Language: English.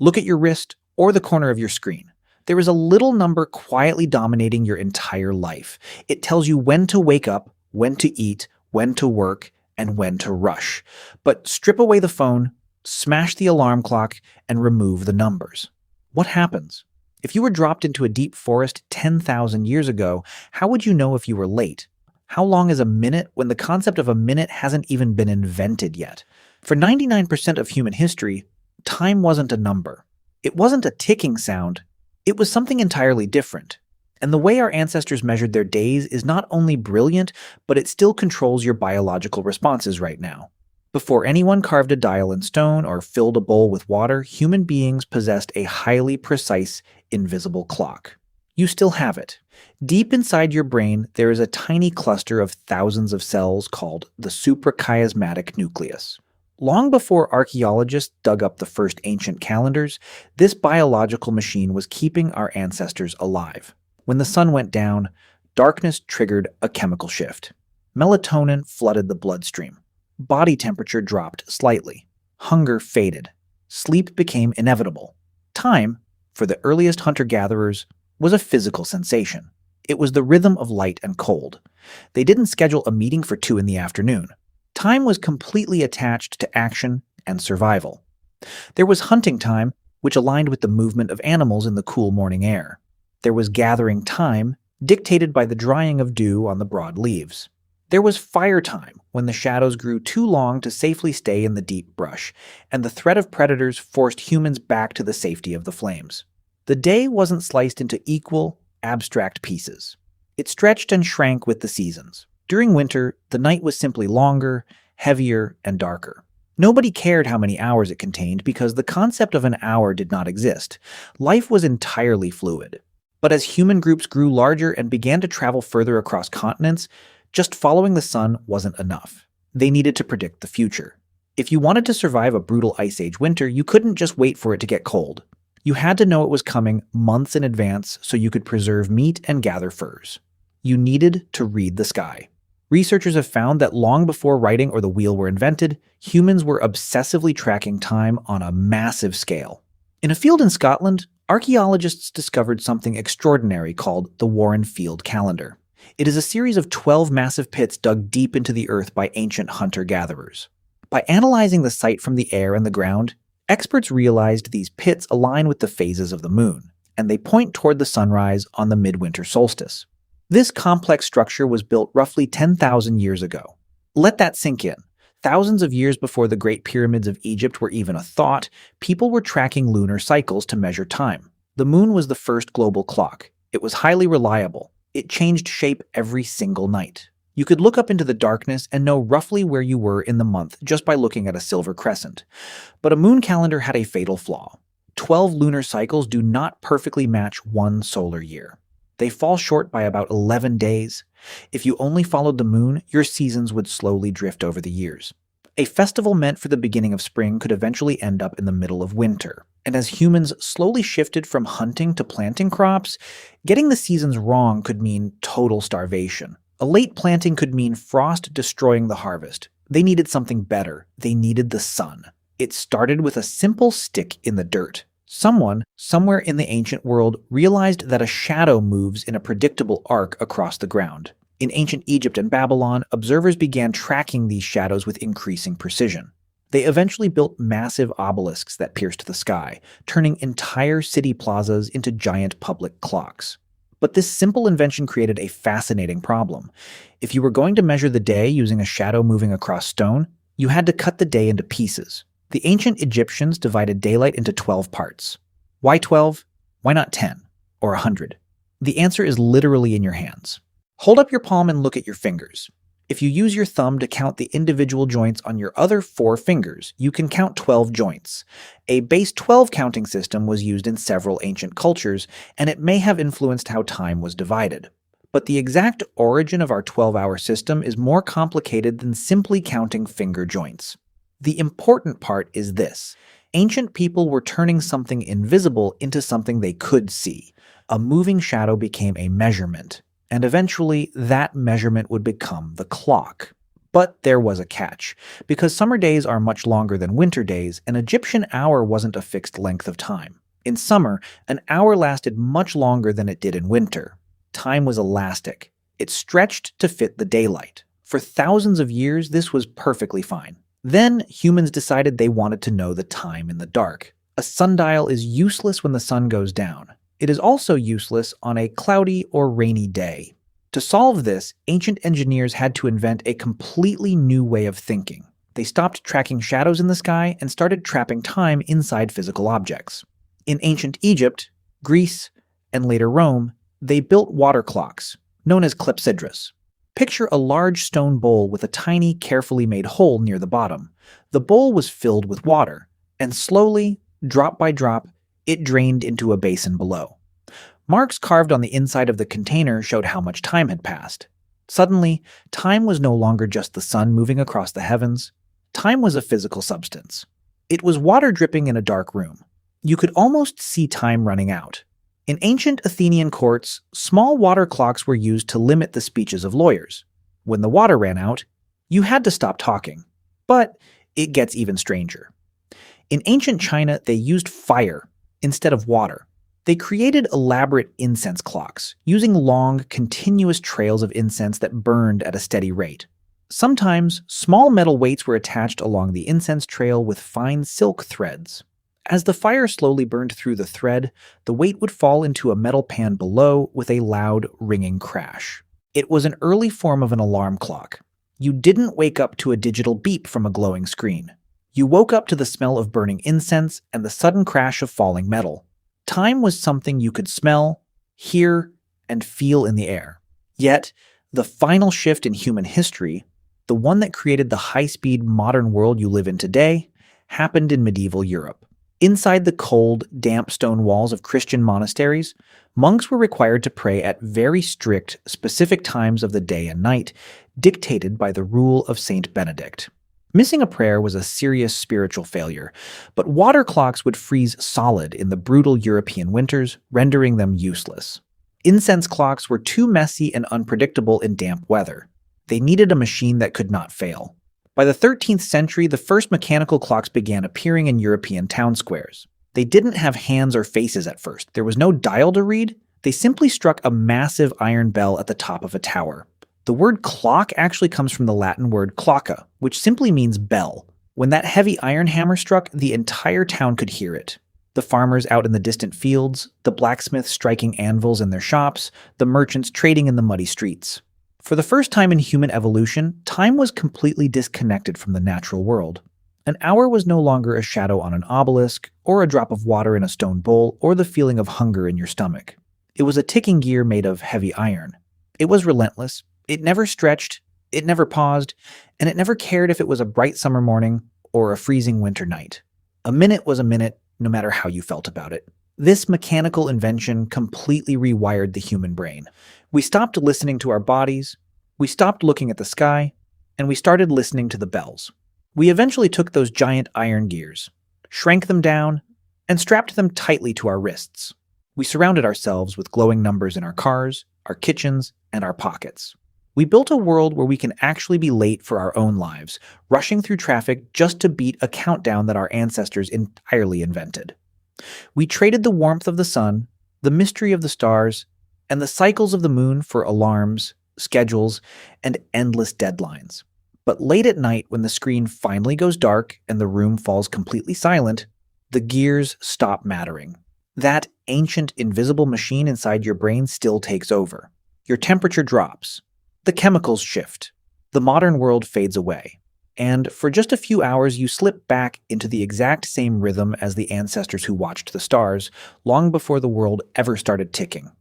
Look at your wrist or the corner of your screen. There is a little number quietly dominating your entire life. It tells you when to wake up, when to eat, when to work, and when to rush. But strip away the phone, smash the alarm clock, and remove the numbers. What happens? If you were dropped into a deep forest 10,000 years ago, how would you know if you were late? How long is a minute when the concept of a minute hasn't even been invented yet? For 99% of human history, time wasn't a number. It wasn't a ticking sound. It was something entirely different. And the way our ancestors measured their days is not only brilliant, but it still controls your biological responses right now. Before anyone carved a dial in stone or filled a bowl with water, human beings possessed a highly precise, invisible clock. You still have it. Deep inside your brain, there is a tiny cluster of thousands of cells called the suprachiasmatic nucleus. Long before archaeologists dug up the first ancient calendars, this biological machine was keeping our ancestors alive. When the sun went down, darkness triggered a chemical shift. Melatonin flooded the bloodstream. Body temperature dropped slightly. Hunger faded. Sleep became inevitable. Time, for the earliest hunter-gatherers, was a physical sensation. It was the rhythm of light and cold. They didn't schedule a meeting for 2 in the afternoon. Time was completely attached to action and survival. There was hunting time, which aligned with the movement of animals in the cool morning air. There was gathering time, dictated by the drying of dew on the broad leaves. There was fire time, when the shadows grew too long to safely stay in the deep brush, and the threat of predators forced humans back to the safety of the flames. The day wasn't sliced into equal, abstract pieces. It stretched and shrank with the seasons. During winter, the night was simply longer, heavier, and darker. Nobody cared how many hours it contained because the concept of an hour did not exist. Life was entirely fluid. But as human groups grew larger and began to travel further across continents, just following the sun wasn't enough. They needed to predict the future. If you wanted to survive a brutal Ice Age winter, you couldn't just wait for it to get cold. You had to know it was coming months in advance so you could preserve meat and gather furs. You needed to read the sky. Researchers have found that long before writing or the wheel were invented, humans were obsessively tracking time on a massive scale. In a field in Scotland, archaeologists discovered something extraordinary called the Warren Field Calendar. It is a series of 12 massive pits dug deep into the earth by ancient hunter-gatherers. By analyzing the site from the air and the ground, experts realized these pits align with the phases of the moon, and they point toward the sunrise on the midwinter solstice. This complex structure was built roughly 10,000 years ago. Let that sink in. Thousands of years before the Great Pyramids of Egypt were even a thought, people were tracking lunar cycles to measure time. The moon was the first global clock. It was highly reliable. It changed shape every single night. You could look up into the darkness and know roughly where you were in the month just by looking at a silver crescent. But a moon calendar had a fatal flaw. 12 lunar cycles do not perfectly match one solar year. They fall short by about 11 days. If you only followed the moon, your seasons would slowly drift over the years. A festival meant for the beginning of spring could eventually end up in the middle of winter. And as humans slowly shifted from hunting to planting crops, getting the seasons wrong could mean total starvation. A late planting could mean frost destroying the harvest. They needed something better. They needed the sun. It started with a simple stick in the dirt. Someone, somewhere in the ancient world, realized that a shadow moves in a predictable arc across the ground. In ancient Egypt and Babylon, observers began tracking these shadows with increasing precision. They eventually built massive obelisks that pierced the sky, turning entire city plazas into giant public clocks. But this simple invention created a fascinating problem. If you were going to measure the day using a shadow moving across stone, you had to cut the day into pieces. The ancient Egyptians divided daylight into 12 parts. Why 12? Why not 10? Or 100? The answer is literally in your hands. Hold up your palm and look at your fingers. If you use your thumb to count the individual joints on your other 4 fingers, you can count 12 joints. A base 12 counting system was used in several ancient cultures, and it may have influenced how time was divided. But the exact origin of our 12-hour system is more complicated than simply counting finger joints. The important part is this. Ancient people were turning something invisible into something they could see. A moving shadow became a measurement, and eventually that measurement would become the clock. But there was a catch. Because summer days are much longer than winter days, an Egyptian hour wasn't a fixed length of time. In summer, an hour lasted much longer than it did in winter. Time was elastic. It stretched to fit the daylight. For thousands of years, this was perfectly fine. Then, humans decided they wanted to know the time in the dark. A sundial is useless when the sun goes down. It is also useless on a cloudy or rainy day. To solve this, ancient engineers had to invent a completely new way of thinking. They stopped tracking shadows in the sky and started trapping time inside physical objects. In ancient Egypt, Greece, and later Rome, they built water clocks, known as clepsydras. Picture a large stone bowl with a tiny, carefully made hole near the bottom. The bowl was filled with water, and slowly, drop by drop, it drained into a basin below. Marks carved on the inside of the container showed how much time had passed. Suddenly, time was no longer just the sun moving across the heavens. Time was a physical substance. It was water dripping in a dark room. You could almost see time running out. In ancient Athenian courts, small water clocks were used to limit the speeches of lawyers. When the water ran out, you had to stop talking. But it gets even stranger. In ancient China, they used fire instead of water. They created elaborate incense clocks, using long, continuous trails of incense that burned at a steady rate. Sometimes, small metal weights were attached along the incense trail with fine silk threads. As the fire slowly burned through the thread, the weight would fall into a metal pan below with a loud, ringing crash. It was an early form of an alarm clock. You didn't wake up to a digital beep from a glowing screen. You woke up to the smell of burning incense and the sudden crash of falling metal. Time was something you could smell, hear, and feel in the air. Yet, the final shift in human history, the one that created the high-speed modern world you live in today, happened in medieval Europe. Inside the cold, damp stone walls of Christian monasteries, monks were required to pray at very strict, specific times of the day and night, dictated by the rule of Saint Benedict. Missing a prayer was a serious spiritual failure, but water clocks would freeze solid in the brutal European winters, rendering them useless. Incense clocks were too messy and unpredictable in damp weather. They needed a machine that could not fail. By the 13th century, the first mechanical clocks began appearing in European town squares. They didn't have hands or faces at first. There was no dial to read. They simply struck a massive iron bell at the top of a tower. The word clock actually comes from the Latin word clocca, which simply means bell. When that heavy iron hammer struck, the entire town could hear it. The farmers out in the distant fields, the blacksmiths striking anvils in their shops, the merchants trading in the muddy streets. For the first time in human evolution, time was completely disconnected from the natural world. An hour was no longer a shadow on an obelisk, or a drop of water in a stone bowl, or the feeling of hunger in your stomach. It was a ticking gear made of heavy iron. It was relentless. It never stretched, it never paused, and it never cared if it was a bright summer morning or a freezing winter night. A minute was a minute, no matter how you felt about it. This mechanical invention completely rewired the human brain. We stopped listening to our bodies, we stopped looking at the sky, and we started listening to the bells. We eventually took those giant iron gears, shrank them down, and strapped them tightly to our wrists. We surrounded ourselves with glowing numbers in our cars, our kitchens, and our pockets. We built a world where we can actually be late for our own lives, rushing through traffic just to beat a countdown that our ancestors entirely invented. We traded the warmth of the sun, the mystery of the stars, and the cycles of the moon for alarms, schedules, and endless deadlines. But late at night, when the screen finally goes dark and the room falls completely silent, the gears stop mattering. That ancient invisible machine inside your brain still takes over. Your temperature drops. The chemicals shift. The modern world fades away. And for just a few hours, you slip back into the exact same rhythm as the ancestors who watched the stars long before the world ever started ticking.